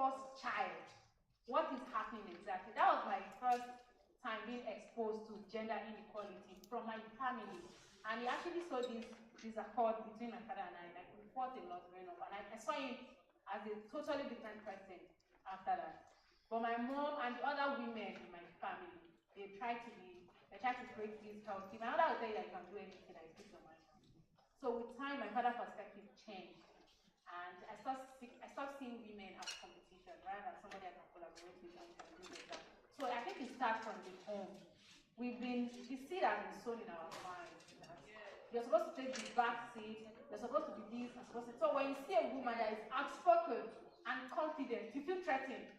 first child, what is happening exactly? That was my first time being exposed to gender inequality from my family. And he actually saw this accord between my father and I. Like, we fought a lot growing up. And I saw him as a totally different person after that. But my mom and the other women in my family, they try to create this healthy. My mother will tell you that you can do anything that you put your mind on. So with time, my father's perspective changed. And I stopped seeing women as competition rather than somebody I can collaborate with and can do better. So I think it starts from the home. The seed has been sown in our minds. You're supposed to take the back seat, you're supposed to be this, and supposed to. So when you see a woman that is outspoken and confident, you feel threatened.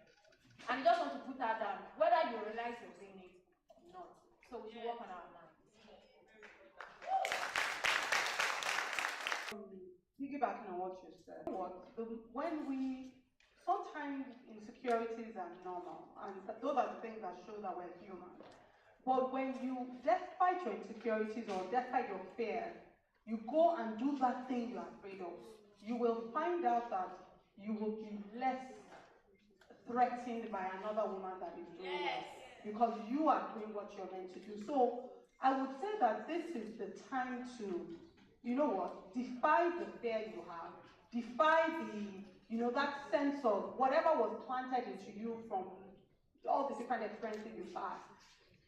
And you just want to put her down, whether you realize you're doing it or not. So we should work on our minds. Piggybacking on what you said, sometimes insecurities are normal, and those are the things that show that we're human. But when you, despite your insecurities or despite your fear, you go and do that thing you're afraid of, you will find out that you will be less threatened by another woman that is doing it, because you are doing what you're meant to do. So I would say that this is the time to, you know what, defy the fear you have, defy that sense of whatever was planted into you from all the different experiences you've had.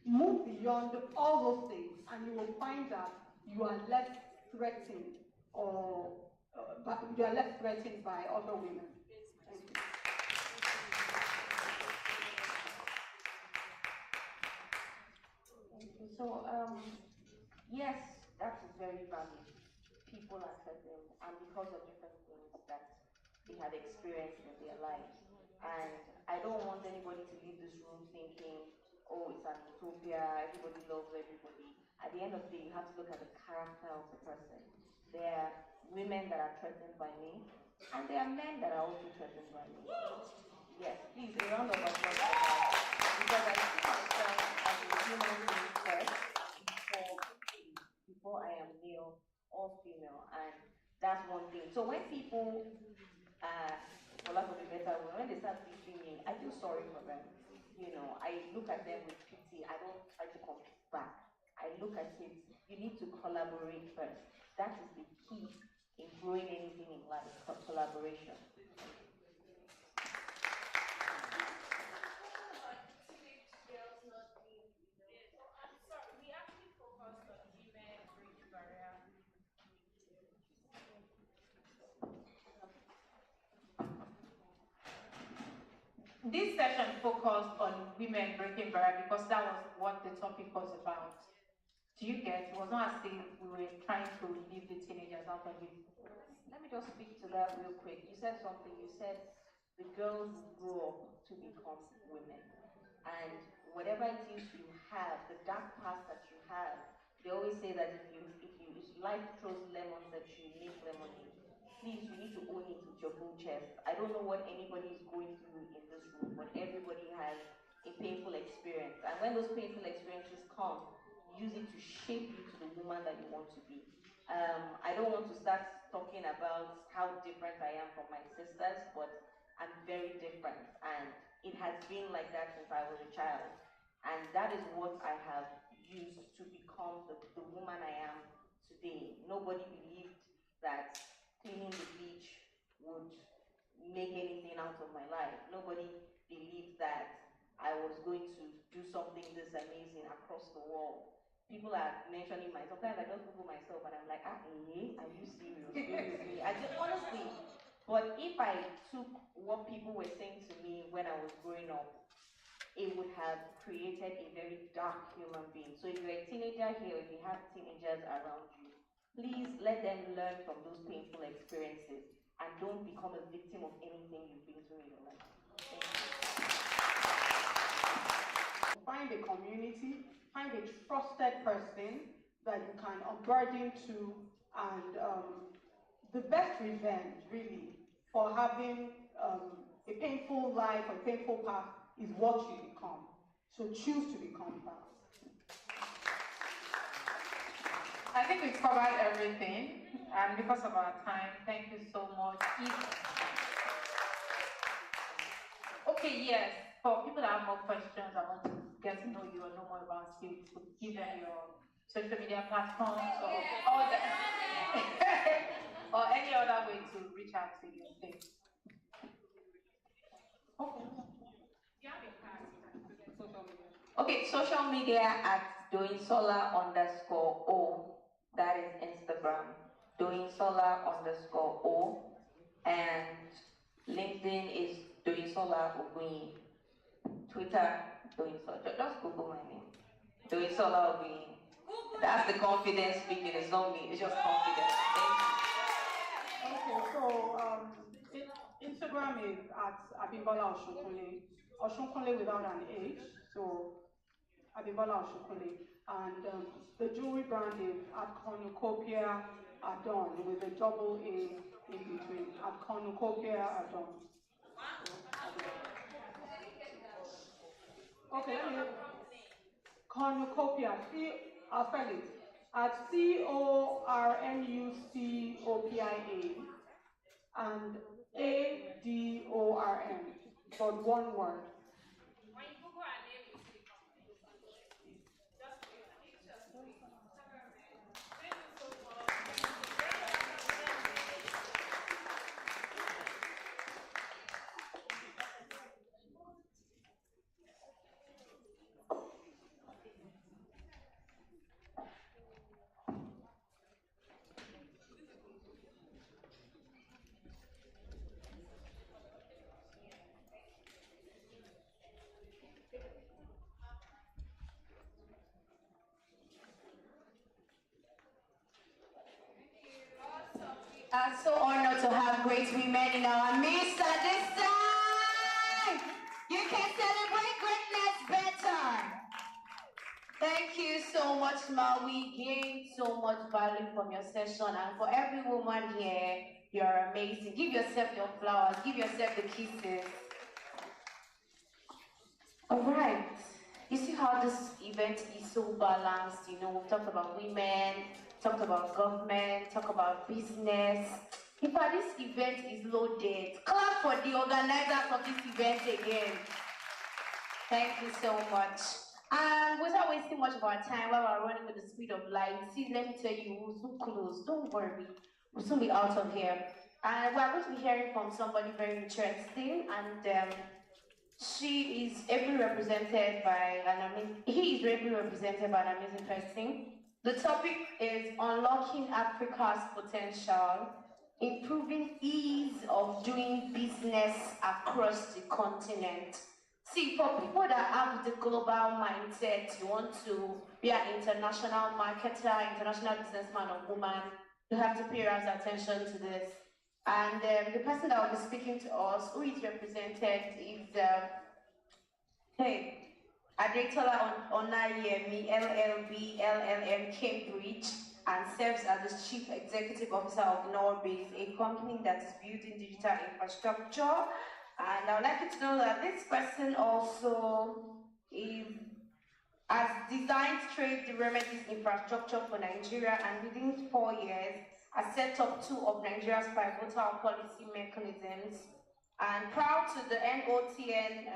Move beyond all those things, and you will find that you are less threatened, or you are less threatened by other women. Thank you. Thank you. So, yes, that is very valid. People are threatened, and because of different things that they have experienced in their lives. And I don't want anybody to leave this room thinking, oh, it's an utopia, everybody loves everybody. At the end of the day, you have to look at the character of the person. There are women that are threatened by me, and there are men that are also threatened by me. Yes, please, a round of applause for that. Because I see myself as a human being first before I am male or female, and that's one thing. So when people, for lack of a better word, when they start beating me, I feel sorry for them. I look at them with pity. I don't try to compete back. I look at it, you need to collaborate first. That is the key in growing anything in life, collaboration. We actually focused on women breaking barrier. This session focused on women breaking barrier because that was what the topic was about. Do you get? It was not as if we were trying to leave the teenagers out of it. Let me just speak to that real quick. You said something. You said the girls grow up to become women. And whatever it is you have, the dark past that you have, they always say that if life throws lemons at you, make lemonade. Please, you need to own it with your full chest. I don't know what anybody is going through in this room, but everybody has a painful experience. And when those painful experiences come, use it to shape you to the woman that you want to be. I don't want to start talking about how different I am from my sisters, but I'm very different. And it has been like that since I was a child. And that is what I have used to become the woman I am today. Nobody believed that cleaning the beach would make anything out of my life. Nobody believed that I was going to do something this amazing across the world. People are mentioning myself. Sometimes I just Google myself and I'm like, are you serious? Seriously? I just honestly, but if I took what people were saying to me when I was growing up, it would have created a very dark human being. So if you're a teenager here, if you have teenagers around you, please let them learn from those painful experiences and don't become a victim of anything you've been through in your life. Thank you. Find a community, find a trusted person that you can unburden to, and the best revenge, really, for having a painful life or a painful past is what you become. So choose to become that. I think we've covered everything, and because of our time, thank you so much. Okay, yes. For people that have more questions, I want to get to know you or know more about you. To give them your social media platforms or other, or any other way to reach out to you. Please. Okay. Okay, social media at doingsolar_o. That is Instagram. Doingsolar_o. And LinkedIn is doingsolar_ogunyi. Twitter, doingsolar. Just Google my name. Doingsolar_ogunyi. That's the confidence speaking. It's not me. It's just confidence. Okay, so Instagram is at Abimbola Oshokunle. Oshokunle without an H. So Abimbola Oshokunle. And the jewelry brand is at Cornucopia Adon with a double A in between. At Cornucopia Adon. Okay, let me. Cornucopia. I'll spell it. At CORNUCOPIA and ADORN, but one word. I'm so honored to have great women in our midst at this time. You can celebrate greatness better. Thank you so much, Ma. We gained so much value from your session, and for every woman here, you're amazing. Give yourself your flowers. Give yourself the kisses. All right. You see how this event is so balanced. You know, we've talked about women, talked about government, talked about business. In fact, this event is loaded. Clap for the organizers of this event again. Thank you so much. And without wasting much of our time while we're running with the speed of light, see, let me tell you, we'll soon close. Don't worry. We'll soon be out of here. And we're going to be hearing from somebody very interesting, and she is ably represented by he is ably represented by an amazing person. The topic is unlocking Africa's potential, improving ease of doing business across the continent. See, for people that have the global mindset, you want to be an international marketer, international businessman or woman, you have to pay us attention to this. And the person that will be speaking to us, who is represented, is Adetola Onayemi, LLB, LLM, Cambridge, and serves as the Chief Executive Officer of Norbase, a company that is building digital infrastructure. And I would like you to know that this person also has designed trade remedies infrastructure for Nigeria, and within 4 years has set up 2 of Nigeria's pivotal policy mechanisms. And proud to the NOTN,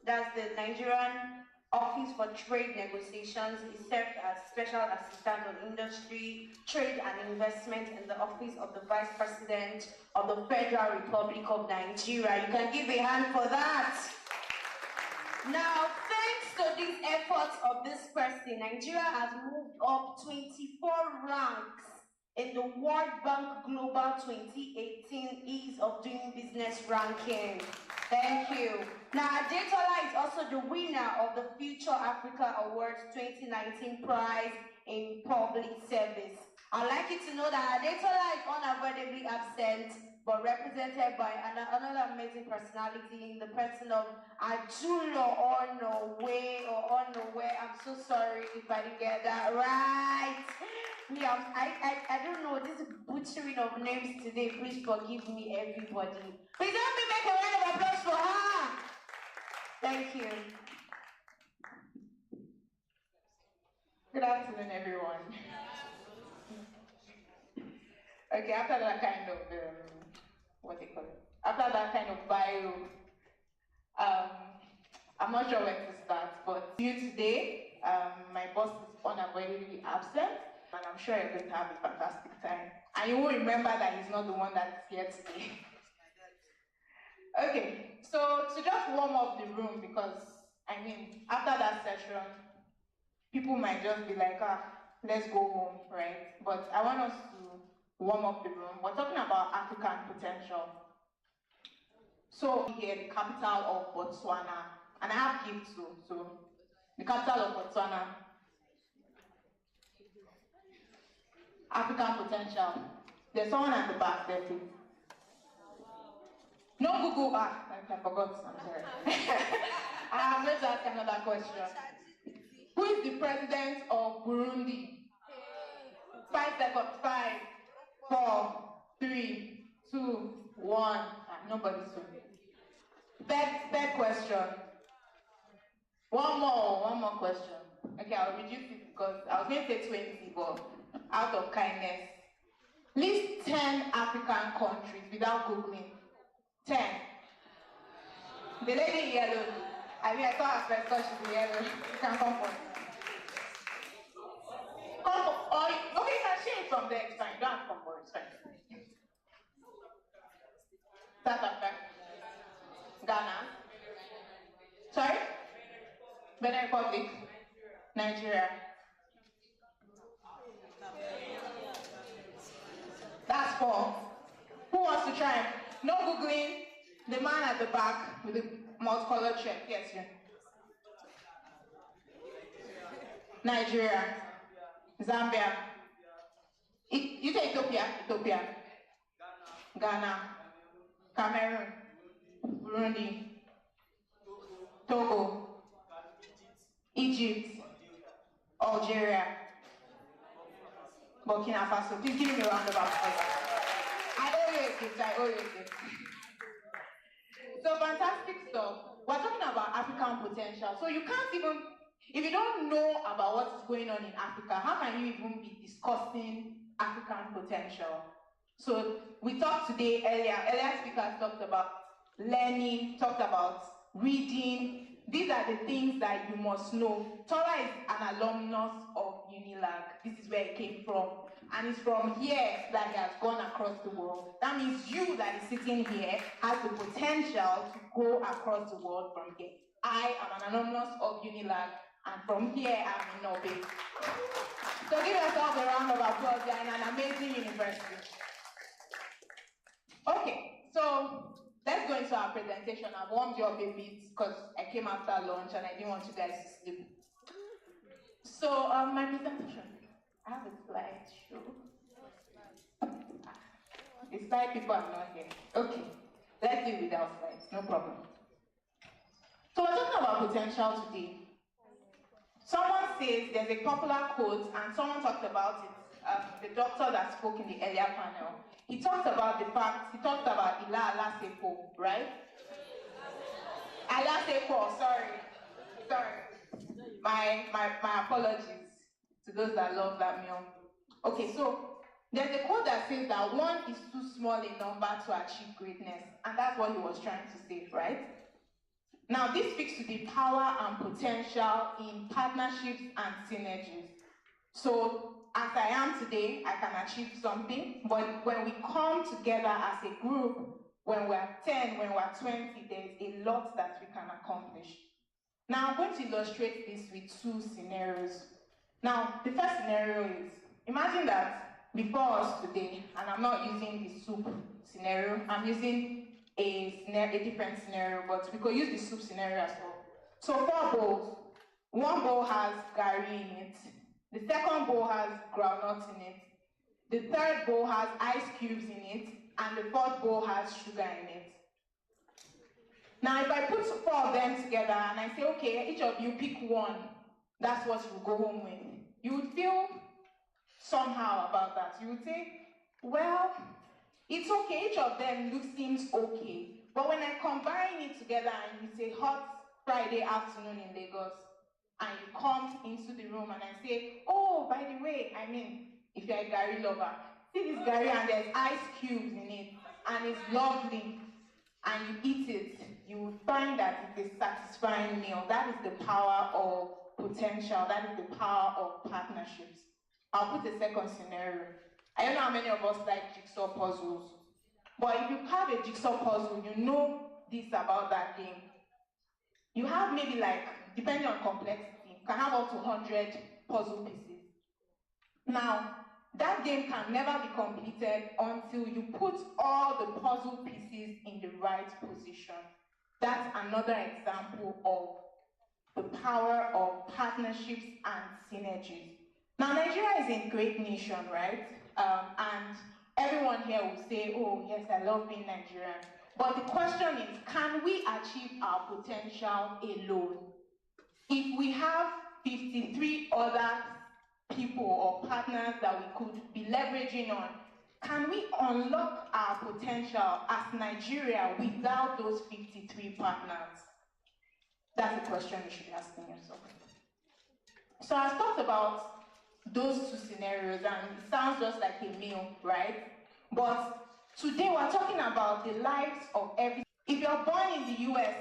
that's the Nigerian Office for Trade Negotiations. He served as Special Assistant on Industry, Trade and Investment in the Office of the Vice President of the Federal Republic of Nigeria. You can give a hand for that. Now, thanks to these efforts of this person, Nigeria has moved up 24 ranks in the World Bank Global 2018 Ease of Doing Business ranking. Thank you. Now, Adetola is also the winner of the Future Africa Awards 2019 prize in public service. I'd like you to know that Adetola is unavoidably absent, but represented by another amazing personality in the person of Ajulo Onowe. I'm so sorry if I didn't get that right. Yeah, I don't know, this butchering of names today. Please forgive me, everybody. Please help me make a round of applause for her. Thank you. Good afternoon, everyone. Okay, after that kind of, what do you call it? After that kind of bio, I'm not sure where to start, but you today, my boss is unavoidably absent, and I'm sure you're going to have a fantastic time. And you will remember that he's not the one that's here today. Okay, so to just warm up the room, because, I mean, after that session, people might just be like, let's go home, right? But I want us to warm up the room. We're talking about African potential. So here, the capital of Botswana, and I have gifts too. So the capital of Botswana, African potential. There's someone at the back there, please. No Google. I forgot. I'm sorry. I'm going to ask another question. Who is the president of Burundi? 5 seconds. 5, 4, 3, 2, 1. Nobody's doing. Third question. One more question. Okay, I'll reduce it because I was going to say 20, but out of kindness. List 10 African countries without Googling. 10. The lady in yellow. I mean, I saw her first because she's in yellow. You can come for it. Okay, you can share it from there. It's fine. You don't have to come for it. It's fine. South Africa. Ghana. Sorry? Benin Republic. Nigeria. That's 4. Who wants to try? No Googling. The man at the back with the multicolored shirt. Yes, you. Nigeria. Zambia. You say Ethiopia. Ghana. Cameroon. Burundi. Togo. Egypt. Algeria. Burkina Faso. Please give me a round of applause. I owe you a gift. So fantastic stuff. We're talking about African potential. So you can't even, if you don't know about what's going on in Africa, how can you even be discussing African potential? So we talked today earlier speakers talked about learning, talked about reading. These are the things that you must know. Tola is an alumnus of UNILAG. This is where it came from. And it's from here that it has gone across the world. That means you that is sitting here has the potential to go across the world from here. I am an alumnus of UNILAG, and from here I'm in Norway. So give yourself a round of applause. You're in an amazing university. Okay, so let's go into our presentation. I've warmed you up a bit because I came after lunch and I didn't want you guys to sleep. So my presentation. I have a slideshow. The slide people are not here. Okay, let's do it without slides, no problem. So we're talking about potential today. Someone says there's a popular quote, and someone talked about it. The doctor that spoke in the earlier panel. He talked about Ila Alasepo, right? Alasepo, sorry. My apologies to those that love that meal. Okay, so there's a quote that says that 1 is too small a number to achieve greatness, and that's what he was trying to say, right? Now, this speaks to the power and potential in partnerships and synergies. So, as I am today, I can achieve something, but when we come together as a group, when we're 10, when we're 20, there's a lot that we can accomplish. Now, I'm going to illustrate this with 2 scenarios. Now, the first scenario is, imagine that before us today, and I'm not using the soup scenario, I'm using a different scenario, but we could use the soup scenario as well. So 4 bowls. 1 bowl has gari in it. The second bowl has groundnuts in it. The third bowl has ice cubes in it. And the 4th bowl has sugar in it. Now, if I put 4 of them together and I say, okay, each of you pick 1, that's what you go home with. You would feel somehow about that. You would say, well, it's okay, each of them seems okay. But when I combine it together and it's a hot Friday afternoon in Lagos, and you come into the room and I say, oh, by the way, I mean, if you're a gari lover, see this gari and there's ice cubes in it, and it's lovely, and you eat it, you will find that it's a satisfying meal. That is the power of potential. That is the power of partnerships. I'll put a second scenario. I don't know how many of us like jigsaw puzzles, but if you have a jigsaw puzzle, you know this about that game. You have maybe like, depending on complexity, you can have up to 100 puzzle pieces. Now, that game can never be completed until you put all the puzzle pieces in the right position. That's another example of the power of partnerships and synergies. Now, Nigeria is a great nation, right? And everyone here will say, oh, yes, I love being Nigerian. But the question is, can we achieve our potential alone? If we have 53 other people or partners that we could be leveraging on, can we unlock our potential as Nigeria without those 53 partners? That's the question you should be asking yourself. So I've talked about those two scenarios, and it sounds just like a meal, right? But today we're talking about the lives of every. If you're born in the US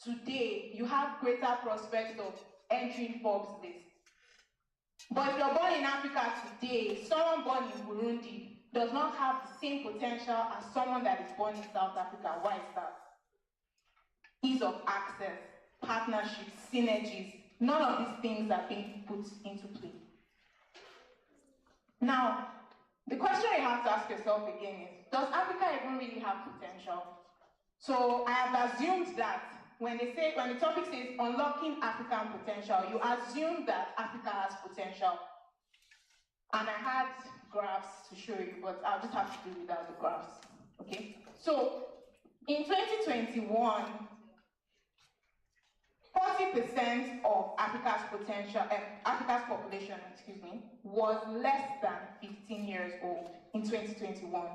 today, you have greater prospects of entering Forbes list. But if you're born in Africa today, someone born in Burundi does not have the same potential as someone that is born in South Africa. Why is that? Ease of access, partnerships, synergies, none of these things are being put into play. Now, the question you have to ask yourself again is, does Africa even really have potential? So I have assumed that when the topic says unlocking African potential, you assume that Africa has potential. And I had graphs to show you, but I'll just have to do without the graphs. Okay? So in 2021, 40% of Africa's potential, Africa's population, was less than 15 years old in 2021.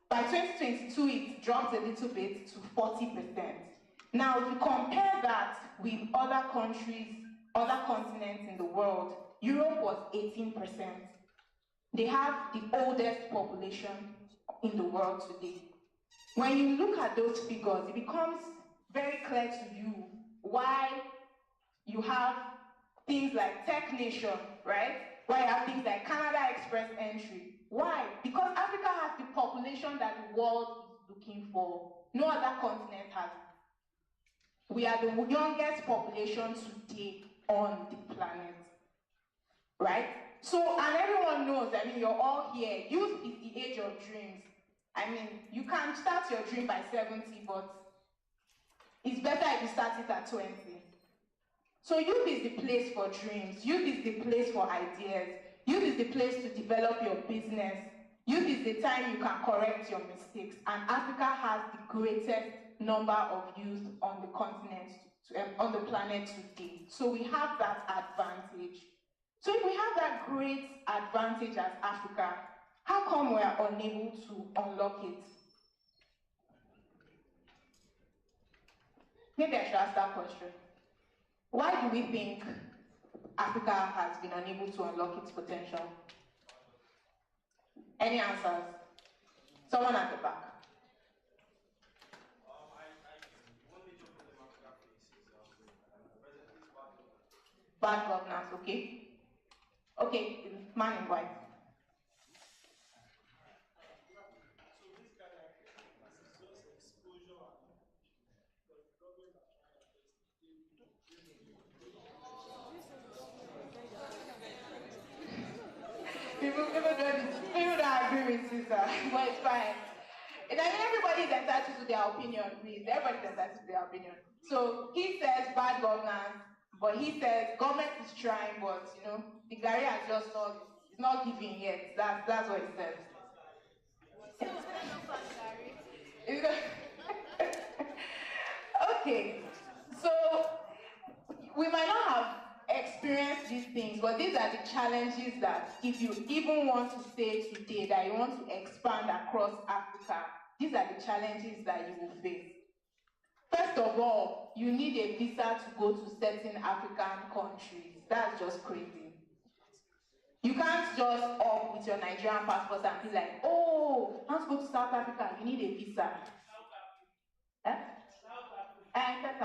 By 2022, it dropped a little bit to 40%. Now, if you compare that with other countries, other continents in the world, Europe was 18%. They have the oldest population in the world today. When you look at those figures, it becomes very clear to you why you have things like Tech Nation, right? Why you have things like Canada Express Entry. Why? Because Africa has the population that the world is looking for. No other continent has it. We are the youngest population today on the planet, right? So, and everyone knows, I mean, you're all here. Youth is the age of dreams. I mean, you can start your dream by 70, but it's better if you start it at 20. So youth is the place for dreams. Youth is the place for ideas. Youth is the place to develop your business. Youth is the time you can correct your mistakes. And Africa has the greatest number of youth on the continent, on the planet today. So we have that advantage. So if we have that great advantage as Africa, how come we are unable to unlock it? Maybe I should ask that question. Why do we think Africa has been unable to unlock its potential? Any answers? Someone at the back. Bad governance, okay? Okay, the man in white. People don't agree with Caesar, but it's fine. And I mean, everybody's entitled to their opinion, please. Everybody's entitled to their opinion. So he says bad governance, but he says government is trying, but you know, the Gary has just not giving yet. That's what he says. Okay, so we might not have experienced these things, but these are the challenges that if you even want to say today that you want to expand across Africa, these are the challenges that you will face. First of all, you need a visa to go to certain African countries. That's just crazy. You can't just up with your Nigerian passport and be like, oh, I want to go to South Africa, you need a visa. South Africa.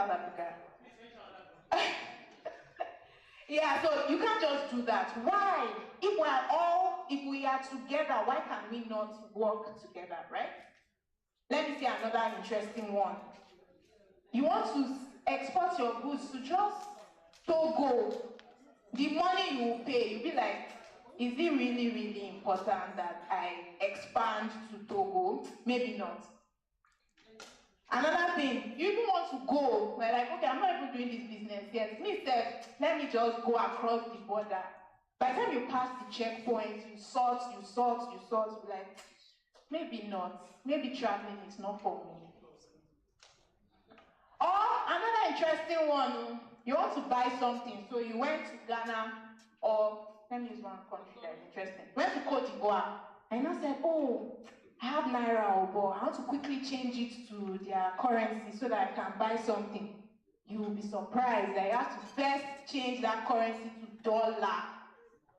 South Africa. Yeah, so you can't just do that. Why? If we are together, why can we not work together, right? Let me see another interesting one. You want to export your goods to just Togo. The money you will pay, you'll be like, is it really, really important that I expand to Togo? Maybe not. Another thing, you even want to go, we're like, okay, I'm not even doing this business yet. Me said, let me just go across the border. By the time you pass the checkpoint, you sort, you're like, maybe not. Maybe traveling is not for me. Or another interesting one, you want to buy something, so you went to Ghana, or let me use one country that is interesting. You went to Cote d'Ivoire, and I said, oh, I have Naira, but I want to quickly change it to their currency so that I can buy something. You will be surprised that you have to first change that currency to dollar.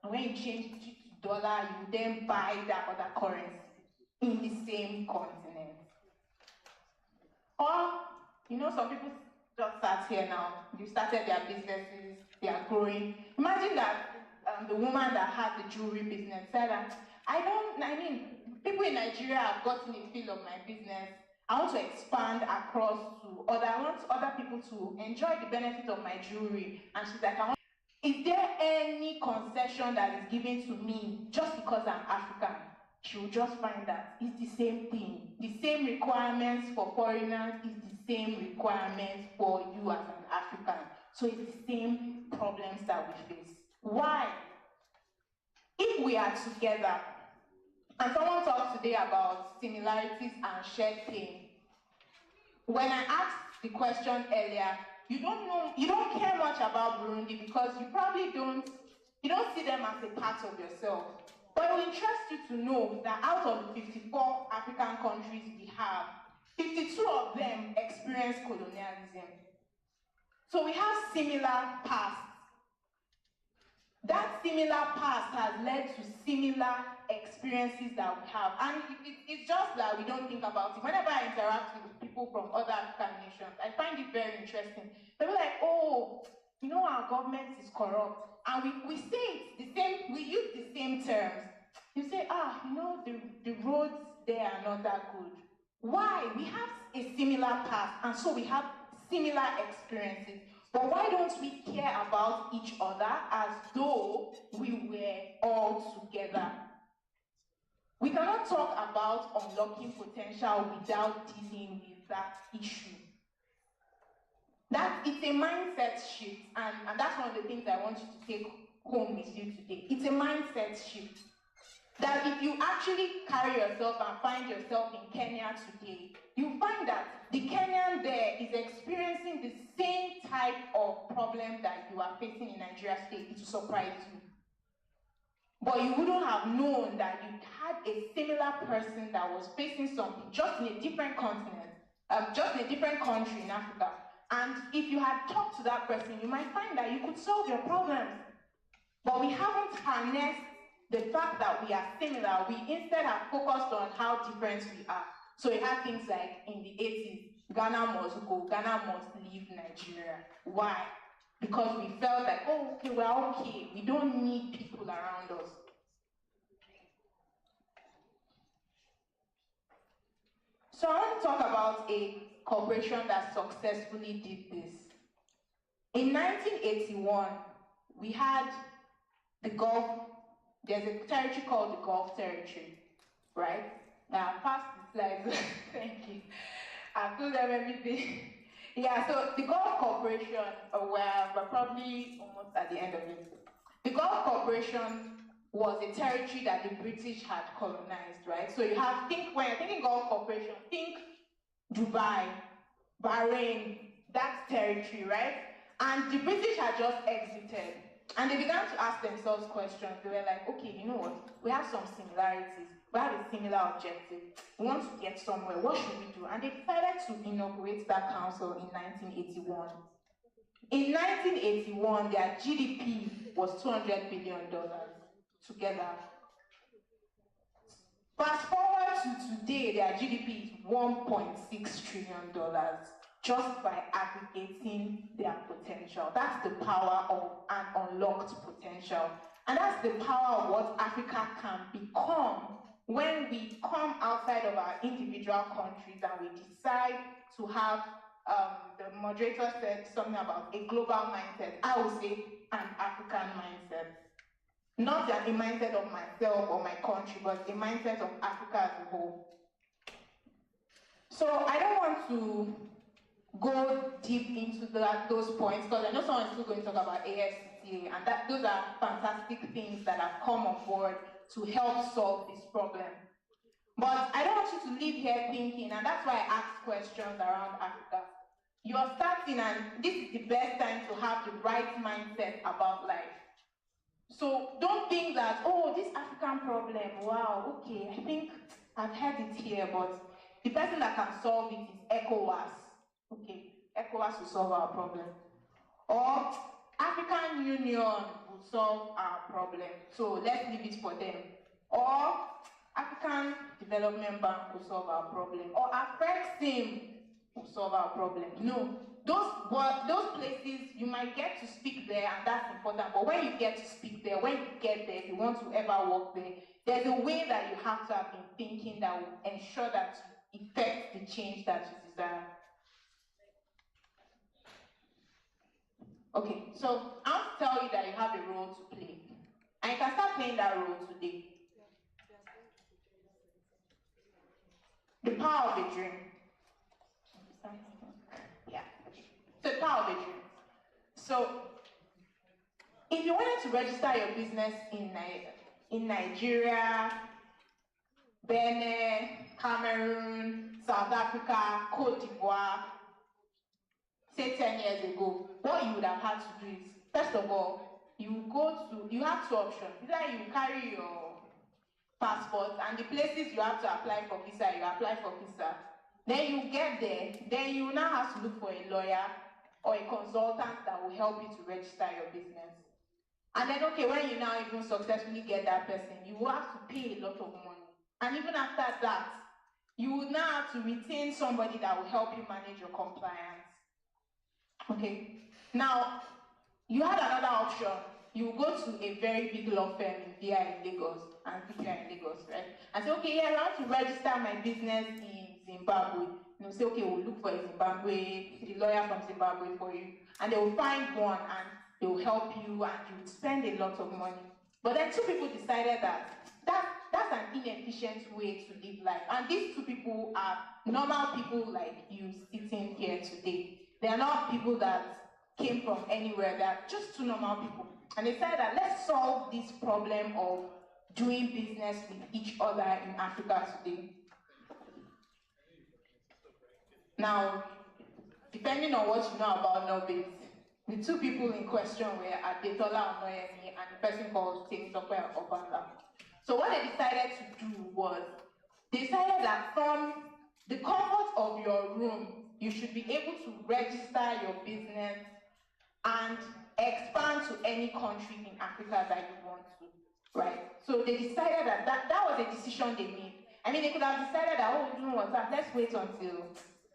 And when you change it to dollar, you will then buy that other currency in the same continent. Or, you know, some people just sat here now, you started their businesses, they are growing. Imagine that the woman that had the jewelry business said that, people in Nigeria have gotten a feel of my business. I want to expand across to I want other people to enjoy the benefit of my jewelry. And she's like, is there any concession that is given to me just because I'm African? She will just find that it's the same thing. The same requirements for foreigners is the same requirements for you as an African. So it's the same problems that we face. Why? If we are together, and someone talked today about similarities and shared pain. When I asked the question earlier, you don't care much about Burundi because you probably don't see them as a part of yourself. But it will interest you to know that out of the 54 African countries we have, 52 of them experienced colonialism. So we have similar pasts. That similar past has led to similar experiences that we have. And it's just that we don't think about it. Whenever I interact with people from other African nations, I find it very interesting. They're like, oh, you know, our government is corrupt. And we say it the same, we use the same terms. You say, you know, the roads there are not that good. Why? We have a similar past, and so we have similar experiences. But why don't we care about each other as though we were all together? We cannot talk about unlocking potential without dealing with that issue. It's a mindset shift, and that's one of the things I want you to take home with you today. It's a mindset shift. That if you actually carry yourself and find yourself in Kenya today, you find that the Kenyan there is experiencing the same type of problem that you are facing in Nigeria today. It will surprise you. But you wouldn't have known that you had a similar person that was facing something just in a different continent, just in a different country in Africa. And if you had talked to that person, you might find that you could solve your problems. But we haven't harnessed the fact that we are similar. We instead have focused on how different we are. So we had things like in the 80s, Ghana must go, Ghana must leave Nigeria. Why? Because we felt like, oh, okay, we're okay. We don't need people around us. So I want to talk about a corporation that successfully did this. In 1981, we had the Gulf. There's a territory called the Gulf Territory, right? Now, pass the slides. Thank you. I've told them everything. Yeah, so the Gulf Corporation, we're probably almost at the end of it. The Gulf Corporation was a territory that the British had colonized, right? So you have, when you're thinking Gulf Corporation, think Dubai, Bahrain, that territory, right? And the British had just exited. And they began to ask themselves questions. They were like, okay, you know what? We have some similarities. We have a similar objective. We want to get somewhere. What should we do? And they decided to inaugurate that council in 1981. In 1981, their GDP was $200 billion together. Fast forward to today, their GDP is $1.6 trillion just by aggregating their potential. That's the power of an unlocked potential. And that's the power of what Africa can become when we come outside of our individual countries and we decide to have, the moderator said something about a global mindset. I would say an African mindset. Not a mindset of myself or my country, but a mindset of Africa as a whole. So I don't want to go deep into those points, because I know someone is still going to talk about AFCTA, and those are fantastic things that have come on board to help solve this problem. But I don't want you to leave here thinking, and that's why I ask questions around Africa. You're starting, and this is the best time to have the right mindset about life. So don't think that, oh, this African problem, wow, okay, I think I've heard it here, but the person that can solve it is ECOWAS. Okay, ECOWAS will solve our problem. Or African Union will solve our problem. So let's leave it for them. Or African Development Bank will solve our problem. Or AFREXIM will solve our problem. No, those places, you might get to speak there, and that's important. But when you get to speak there, when you get there, if you want to ever work there, there's a way that you have to have been thinking that will ensure that you effect the change that you desire. Okay, so I want to tell you that you have a role to play. And you can start playing that role today. The power of a dream. Yeah. So the power of a dream. So if you wanted to register your business in Nigeria, Benin, Cameroon, South Africa, Cote d'Ivoire, say 10 years ago, what you would have had to do is, first of all, you have two options. Either you carry your passport, and the places you have to apply for visa, you apply for visa. Then you get there, then you now have to look for a lawyer or a consultant that will help you to register your business. And then, okay, when you now even successfully get that person, you will have to pay a lot of money. And even after that, you would now have to retain somebody that will help you manage your compliance. Okay, now, you had another option. You go to a very big law firm in Lagos, and if you are in Lagos, right? And say, okay, yeah, I want to register my business in Zimbabwe. And say, okay, we'll look for a the lawyer from Zimbabwe for you. And they will find one, and they will help you, and you will spend a lot of money. But then two people decided that's an inefficient way to live life. And these two people are normal people like you sitting here today. They are not people that came from anywhere. They are just two normal people. And they said that let's solve this problem of doing business with each other in Africa today. Now, depending on what you know about Nobis, the two people in question were Adetola Onoyemi and the person called Temitope Obanga. So what they decided to do was, they decided that from the comfort of your room, you should be able to register your business and expand to any country in Africa that you want to, right? So they decided that was a decision they made. I mean, they could have decided that, oh, you know what, let's wait until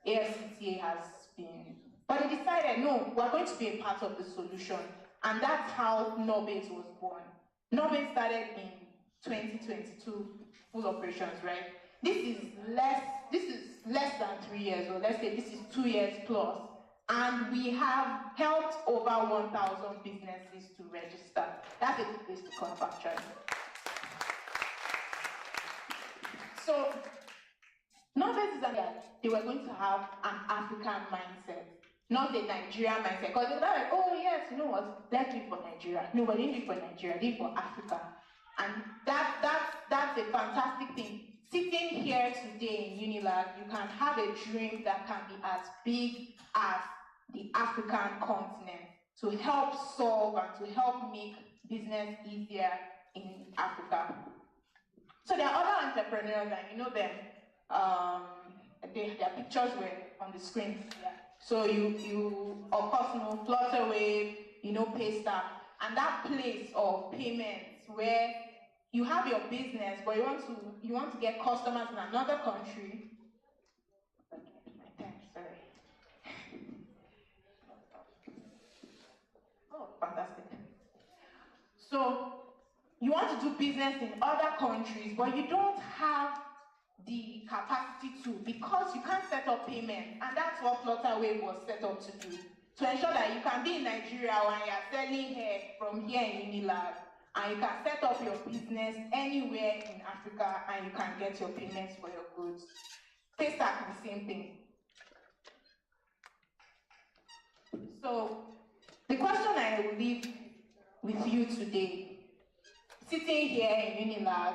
AFCTA has been, but they decided, no, we're going to be a part of the solution. And that's how Nobis was born. Nobis started in 2022, full operations, right? This is less than 3 years, or let's say this is 2 years plus. And we have helped over 1,000 businesses to register. That's a good place to come, actually. So, Nobis is that they were going to have an African mindset, not a Nigerian mindset. Because they're like, oh yes, you know what, let's do it for Nigeria. No, but they didn't do it for Nigeria, they did it for Africa. And that's a fantastic thing. Sitting here today in Unilag, you can have a dream that can be as big as the African continent to help solve and to help make business easier in Africa. So there are other entrepreneurs, and you know them. Their pictures were on the screen. Yeah. So you of course know Flutterwave, you know Paystack, and that place of payments where you have your business, but you want to get customers in another country. So you want to do business in other countries, but you don't have the capacity to, because you can't set up payment, and that's what Flutterwave was set up to do, to ensure that you can be in Nigeria when you're selling hair from here in Unilag, and you can set up your business anywhere in Africa, and you can get your payments for your goods. Paystack is the same thing. So the question I will leave with you today, sitting here in Unilag,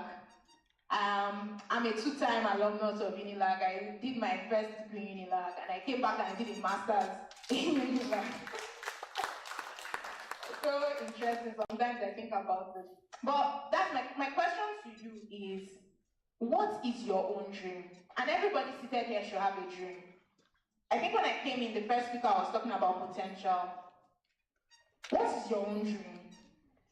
I'm a two-time alumnus of Unilag. I did my first degree in Unilag, and I came back and I did a master's in Unilag. So interesting. Sometimes I think about it. But that's my question to you is, what is your own dream? And everybody seated here should have a dream. I think when I came in, the first speaker was talking about potential. What is your own dream?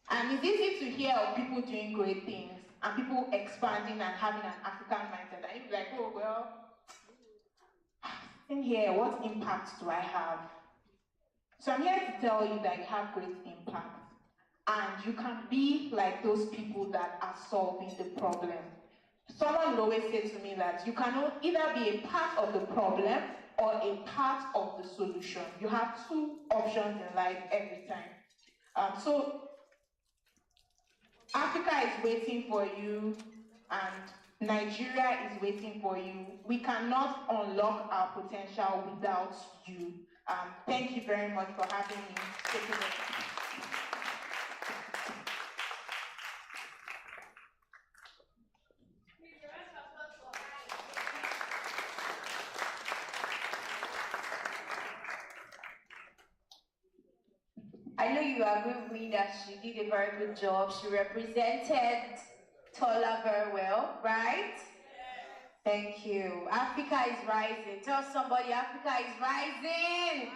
And it's easy to hear of people doing great things and people expanding and having an African mindset. And you'd be like, oh, well, in here, what impact do I have? So I'm here to tell you that you have great impact. And you can be like those people that are solving the problem. Someone will always say to me that you can either be a part of the problem or a part of the solution. You have two options in life every time. So Africa is waiting for you, and Nigeria is waiting for you. We cannot unlock our potential without you. Thank you very much for having me. I know you agree with me that she did a very good job. She represented Tola very well, right? Thank you. Africa is rising. Tell somebody Africa is rising.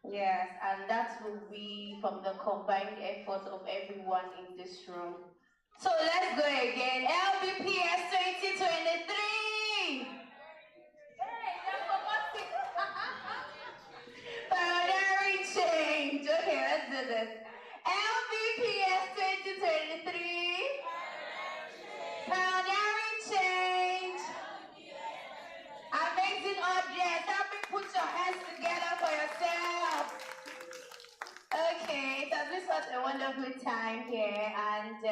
Yes, and that will be from the combined effort of everyone in this room. So let's go again. LBPS 2023. Pioneering change. Okay, let's do this. LBPS 2023. Pioneering change. Amazing objects. Help me put your hands together for yourself. Okay, it has been such a wonderful time here, and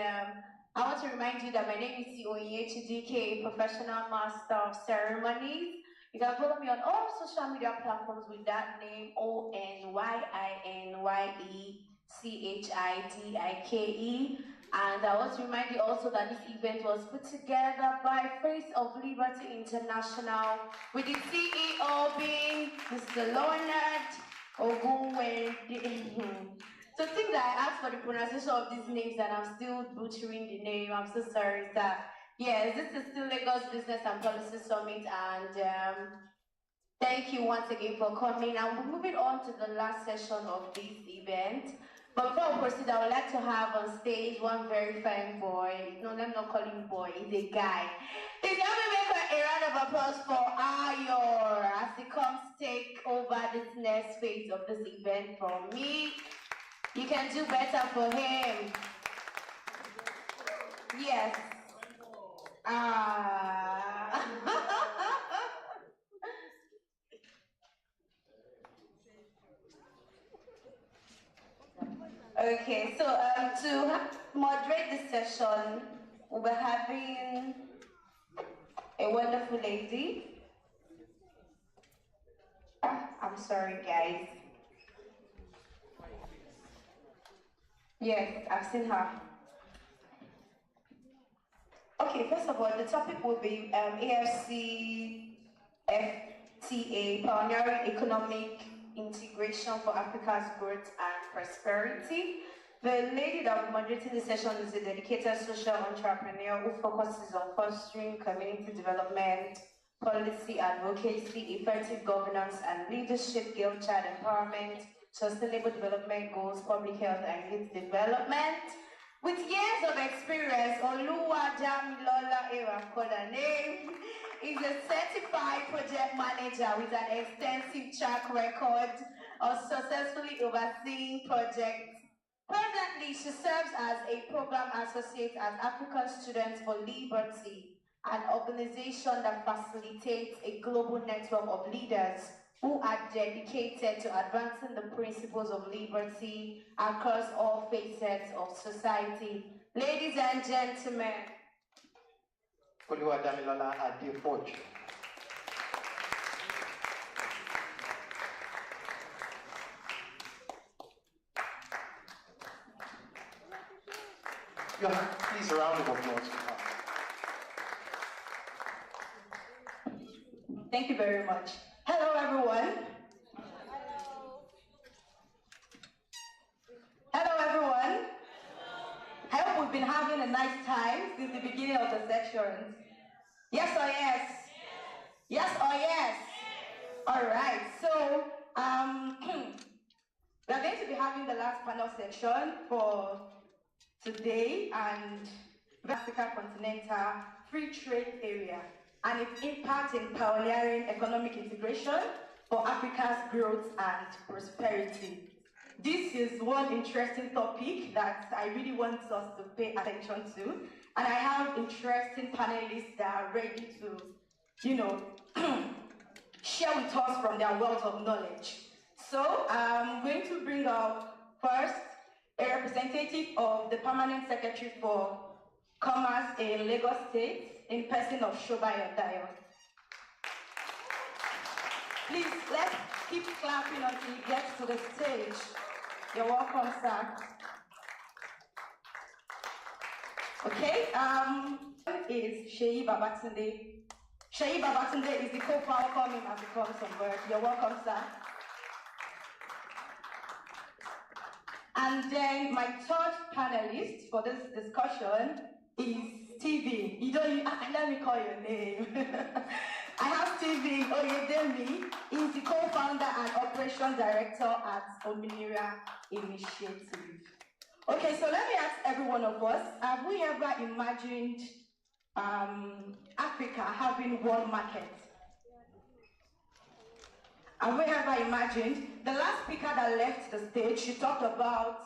I want to remind you that my name is Onyinyechi DK, Professional Master of Ceremonies. You can follow me on all social media platforms with that name, ONYINYECHIDIKE. And I want to remind you also that this event was put together by Face of Liberty International, with the CEO being Mr. Leonard Ogunwende. So things that I asked for the pronunciation of these names and I'm still butchering the name, I'm so sorry, sir. Yes, this is still Lagos Business and Policy Summit, and thank you once again for coming. And we're moving on to the last session of this event. But before we proceed, I would like to have on stage one very fine boy. No, let me not call him boy, he's a guy. Please help me make a round of applause for Ayor as he comes to take over this next phase of this event from me. You can do better for him. Yes. Okay, so to moderate this session, we'll be having a wonderful lady. I'm sorry, guys. Yes, I've seen her. Okay, first of all, the topic will be AFC FTA, Pioneering Economic Integration for Africa's Growth and Prosperity. The lady that will be moderating the session is a dedicated social entrepreneur who focuses on fostering community development, policy advocacy, effective governance and leadership, girl child empowerment, sustainable development goals, public health and youth development. With years of experience, Oluwajamilola Erakodane is a certified project manager with an extensive track record of successfully overseeing projects Presently, she serves as a program associate at African Students for Liberty, an organization that facilitates a global network of leaders who are dedicated to advancing the principles of liberty across all facets of society. Ladies and gentlemen, Oluwadamilola Adepoju. Please, a round of applause for her. Thank you very much. Hello, everyone. Hello, everyone. I hope we've been having a nice time since the beginning of the sections. Yes or yes? Yes or yes? All right. So, we are going to be having the last panel section for today, and the Africa Continental Free Trade Area and its impact in pioneering economic integration for Africa's growth and prosperity. This is one interesting topic that I really want us to pay attention to, and I have interesting panelists that are ready to, share with us from their wealth of knowledge. So I'm going to bring up first a representative of the Permanent Secretary for Commerce in Lagos State, in person of Shobayo Dayo. Please, let's keep clapping until he gets to the stage. You're welcome, sir. Okay, is Sheyi Babatunde. Sheyi Babatunde is the co-founder. Call him as he comes on board. You're welcome, sir. And then my third panelist for this discussion is Stephen. Let me call your name. I have Stephen Oyedemi. He's the co-founder and operations director at Ominira Initiative. Okay, so let me ask every one of us, have we ever imagined Africa having one market? Have we ever imagined? The last speaker that left the stage, she talked about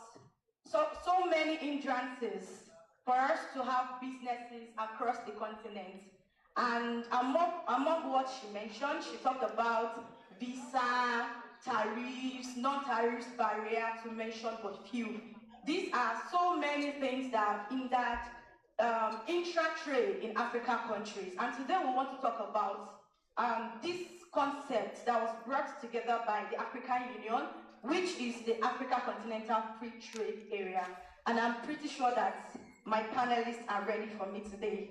so many hindrances for us to have businesses across the continent. And among what she mentioned, she talked about visa, tariffs, non-tariffs barrier, to mention but few. These are so many things that hindered intra-trade in African countries. And today we want to talk about this concept that was brought together by the African Union, which is the Africa Continental Free Trade Area. And I'm pretty sure that my panelists are ready for me today.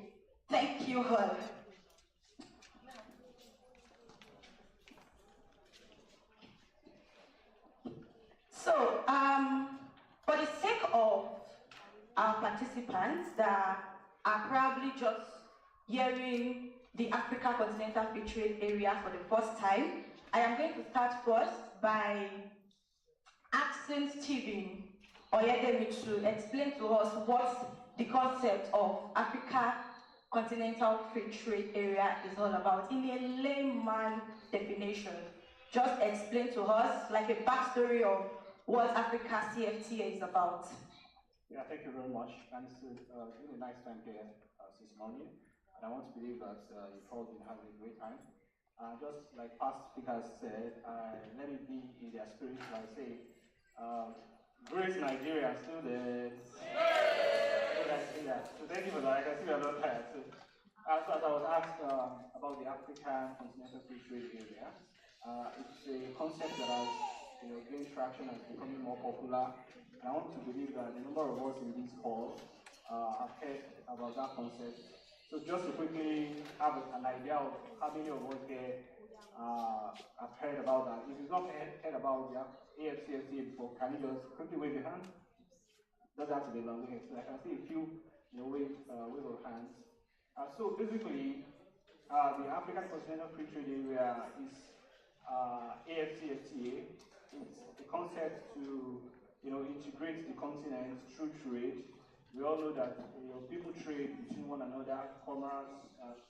Thank you all. So, for the sake of our participants that are probably just hearing the Africa Continental Free Trade Area for the first time, I am going to start first by asking Stephen Oyedemi to explain to us what the concept of Africa Continental Free Trade Area is all about in a layman definition. Just explain to us like a backstory of what Africa CFTA is about. Yeah, thank you very much. And it's really a nice time here this morning. And I want to believe that you've all been having a great time. Just like past speakers said, let it be in their spirit, like say, great Nigerian students. So thank you for that. I can see we are not tired. So as I was asked about the African Continental Free Trade Area, it's a concept that has gained traction and is becoming more popular. And I want to believe that a number of us in this hall have heard about that concept. So just to quickly have an idea of how many of us here have heard about that. If you've not heard about the AFCFTA before, can you just quickly wave your hand? Doesn't have to be long. So I can see a few wave of hands. So basically, the African Continental Free Trade Area is AFCFTA. It's a concept to integrate the continent through trade. We all know that people trade between one another, commerce,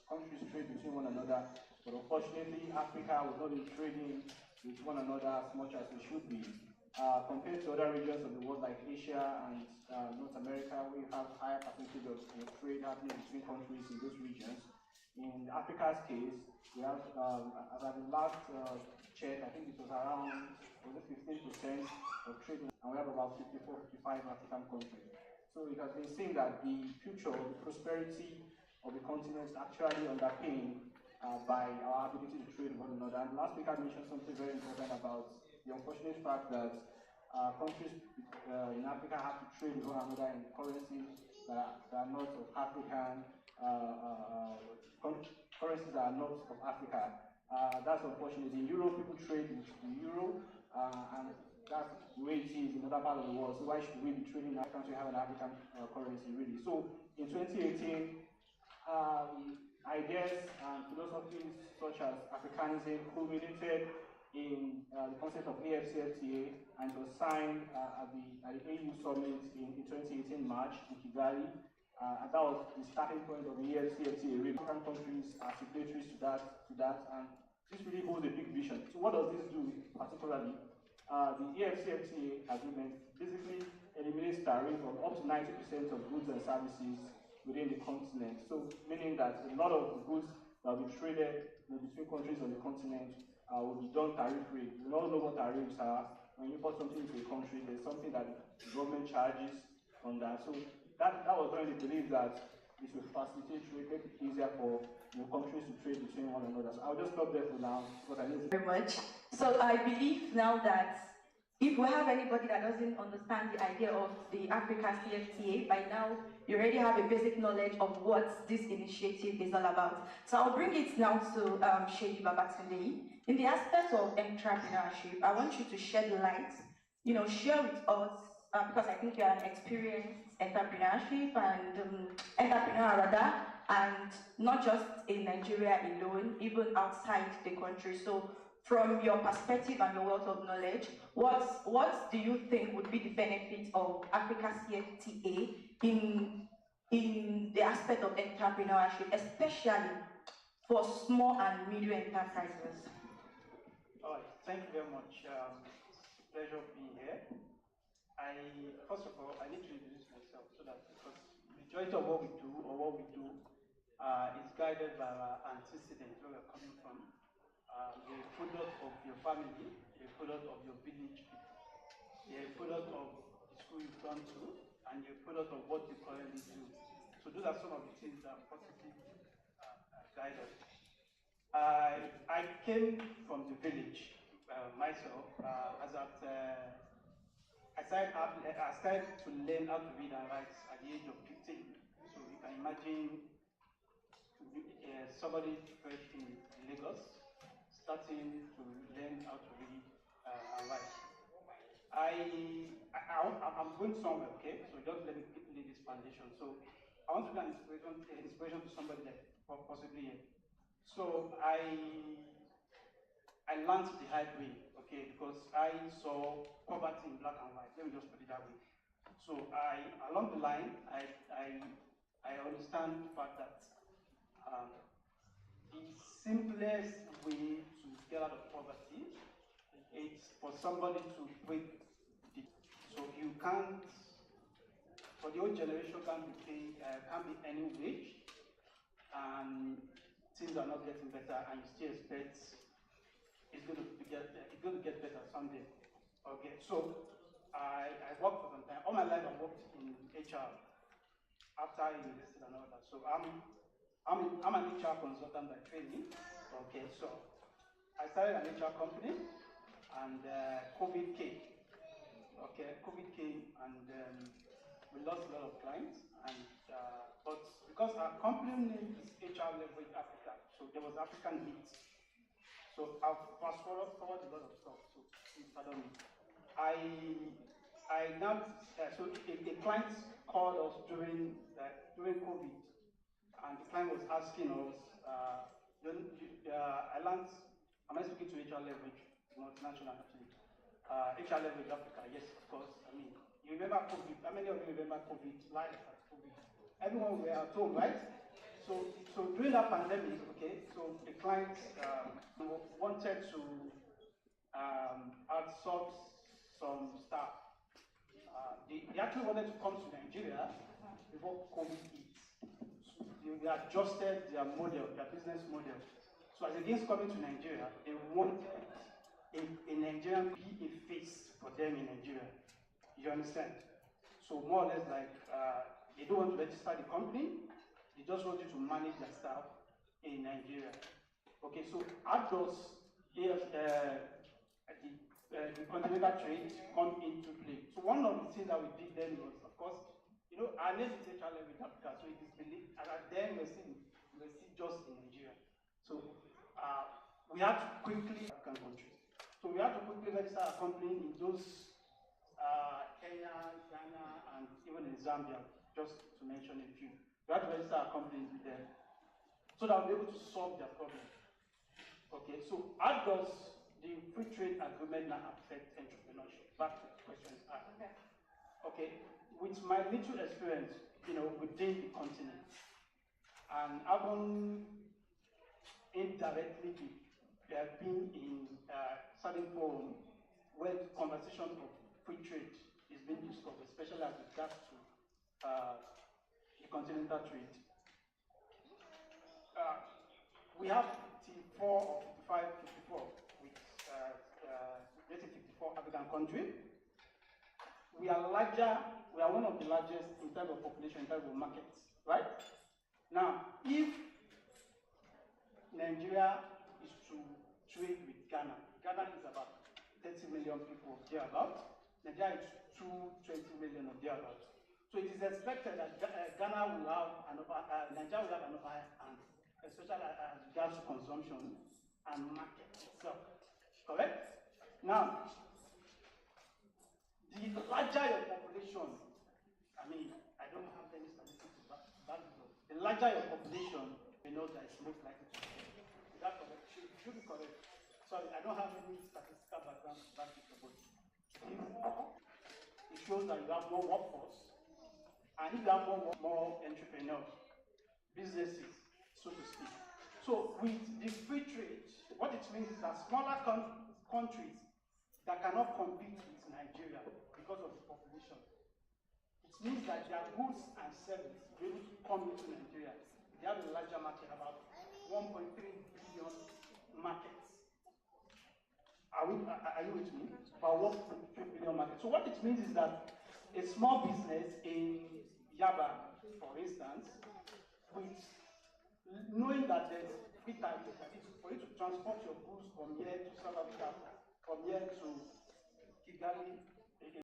countries trade between one another, but unfortunately Africa will not be trading with one another as much as we should be. compared to other regions of the world like Asia and North America, where you have higher percentage of trade happening between countries in those regions. In Africa's case, we have, as at the last check, I think it was around 15% of trade, and we have about 54, 55 African countries. So it has been seen that the future, the prosperity of the continent is actually underpinned by our ability to trade with one another. And last week I mentioned something very important about the unfortunate fact that countries in Africa have to trade with one another in currencies that are not of African, currencies that are not of Africa. That's unfortunate. In Europe, people trade with the euro, and that's the way it is in other parts of the world. So why should we be trading in Africa to have an African currency, really? So in 2018, ideas and philosophies such as Africanism culminated in the concept of AfCFTA, and it was signed at the AU summit in 2018 March in Kigali. And that was the starting point of the AfCFTA. Really, African countries are signatories to that, and this really holds a big vision. So what does this do particularly? The AfCFTA agreement basically eliminates tariff on up to 90% of goods and services within the continent. So meaning that a lot of the goods that will be traded between countries on the continent will be done tariff-free. We all know what tariffs are. When you import something to a country, there's something that the government charges on that. So that was when they believed that it will facilitate trade, make it easier for countries to trade between one another. So I'll just stop there for now, because I know Very much. So I believe now that if we have anybody that doesn't understand the idea of the Africa CFTA, by now you already have a basic knowledge of what this initiative is all about. So I'll bring it now to Seyi Babatunde. In the aspect of entrepreneurship, I want you to shed light, share with us, because I think you're an experienced entrepreneurship and entrepreneur rather, and not just in Nigeria alone, even outside the country. So from your perspective and your wealth of knowledge, what do you think would be the benefit of Africa CFTA in the aspect of entrepreneurship, especially for small and medium enterprises? All right, thank you very much. Pleasure being here. First of all, I need to introduce myself so that, because the majority of what we do is guided by our antecedents, where we're coming from. You're a product of your family, you're a product of your village people, you're a product of the school you've gone to, and you're a product of what you currently do. So those are some of the things that positively guide us. I came from the village myself, I started to learn how to read and write at the age of 15. So you can imagine somebody fresh in Lagos starting to learn how to read and write. I'm going somewhere, okay? So just let me lay this foundation. So I want to be an inspiration to somebody that possibly here. So I learned the hard way, okay, because I saw poverty in black and white. Let me just put it that way. So along the line, I understand the fact that the simplest way to get out of poverty is for somebody to break the. So you can't, for the old generation, can't be any wage, and things are not getting better, and you still expect it's going to get better someday. Okay, so I worked for some time. All my life I worked in HR after university and all that. So I'm an HR consultant by training. Okay, so I started an HR company, and COVID came. Okay, COVID came, and we lost a lot of clients. And but because our company name is HR Leverage Africa, so there was African need. So I've fast forward a lot of stuff. So please pardon me. I now so a client called us during COVID, and the client was asking us, am I speaking to HR Leverage, multinational actually? HR Leverage Africa, yes, of course. I mean, you remember COVID? How many of you remember COVID? Live at COVID. Everyone were at home, right? So during that pandemic, okay, so the clients wanted to outsource some staff. They actually wanted to come to Nigeria before COVID hit. So they adjusted their model, their business model. So as against coming to Nigeria, they wanted a Nigerian to be a face for them in Nigeria. You understand? So more or less like, they don't want to register the company, they just want you to manage their staff in Nigeria. Okay, so how does the continental trade come into play? So one of the things that we did then was, of course, our name is HR level in Africa, so it is believed, and then we're still just in Nigeria. So we had to quickly African countries. So we had to quickly register a company in those Kenya, Ghana, and even in Zambia, just to mention a few. We had to register our companies there so that we'll be able to solve their problem. Okay, so how does the free trade agreement now affect entrepreneurship? Back to the question. Okay, with my little experience, within the continent, and having indirectly been in certain forum where the conversation of free trade is being discussed, especially as regards to the continental trade. We have 54 or 54 with 54 African countries. We are larger, we are one of the largest in terms of population, in terms of markets, right? Now, if Nigeria is to trade with Ghana, Ghana is about 30 million people thereabouts, Nigeria is 220 million or thereabouts. So it is expected that Ghana will have Nigeria will have an upper hand, especially as regards to consumption and market itself. Correct? Now, the larger your population, I don't have any statistics to back it up. The larger your population, that it's most likely to be. Is that correct? Should be correct. Sorry, I don't have any statistical background to back it up. It shows that you have more workforce, and if you have more entrepreneurs, businesses, so to speak. So with the free trade, what it means is that smaller countries that cannot compete with Nigeria because of the population, it means that their goods and services will be able to come into Nigeria. They have a larger market, about 1.3 billion markets. Are you with me? About 1.3 billion market. So what it means is that a small business in Yaba, for instance, with knowing that there's free tariffs, for you to transport your goods from here to South Africa, from here to Kigali,